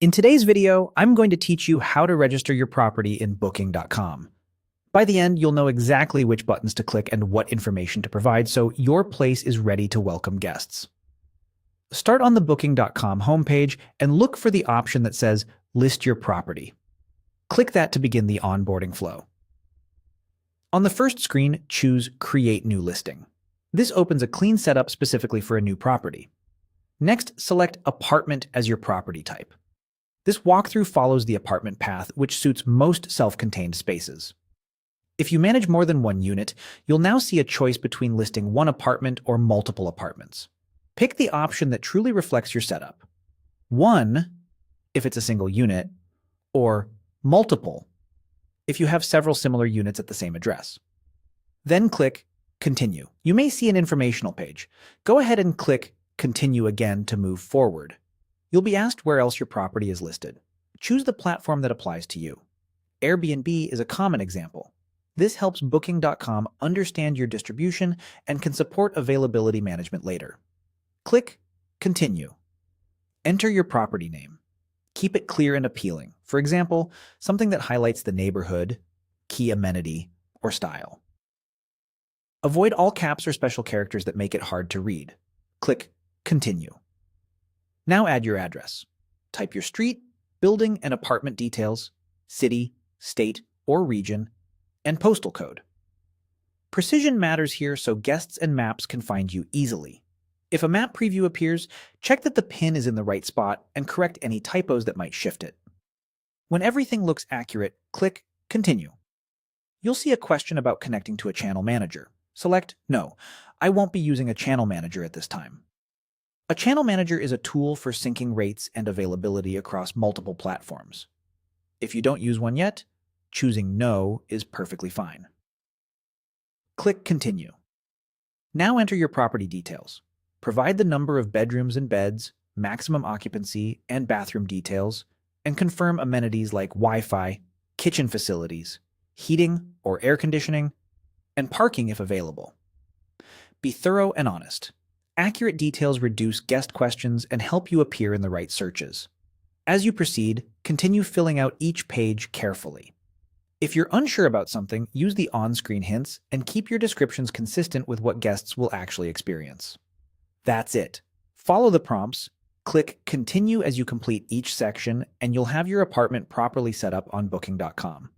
In today's video, I'm going to teach you how to register your property in Booking.com. By the end, you'll know exactly which buttons to click and what information to provide so your place is ready to welcome guests. Start on the Booking.com homepage and look for the option that says List Your Property. Click that to begin the onboarding flow. On the first screen, choose Create New Listing. This opens a clean setup specifically for a new property. Next, select Apartment as your property type. This walkthrough follows the apartment path, which suits most self-contained spaces. If you manage more than one unit, you'll now see a choice between listing one apartment or multiple apartments. Pick the option that truly reflects your setup. One, if it's a single unit, or multiple, if you have several similar units at the same address. Then click Continue. You may see an informational page. Go ahead and click Continue again to move forward. You'll be asked where else your property is listed. Choose the platform that applies to you. Airbnb is a common example. This helps Booking.com understand your distribution and can support availability management later. Click Continue. Enter your property name. Keep it clear and appealing. For example, something that highlights the neighborhood, key amenity, or style. Avoid all caps or special characters that make it hard to read. Click Continue. Now add your address. Type your street, building and apartment details, city, state, or region, and postal code. Precision matters here so guests and maps can find you easily. If a map preview appears, check that the pin is in the right spot and correct any typos that might shift it. When everything looks accurate, click Continue. You'll see a question about connecting to a channel manager. Select No. I won't be using a channel manager at this time. A channel manager is a tool for syncing rates and availability across multiple platforms. If you don't use one yet, choosing No is perfectly fine. Click Continue. Now enter your property details. Provide the number of bedrooms and beds, maximum occupancy, and bathroom details, and confirm amenities like Wi-Fi, kitchen facilities, heating or air conditioning, and parking if available. Be thorough and honest. Accurate details reduce guest questions and help you appear in the right searches. As you proceed, continue filling out each page carefully. If you're unsure about something, use the on-screen hints and keep your descriptions consistent with what guests will actually experience. That's it. Follow the prompts, click Continue as you complete each section, and you'll have your apartment properly set up on Booking.com.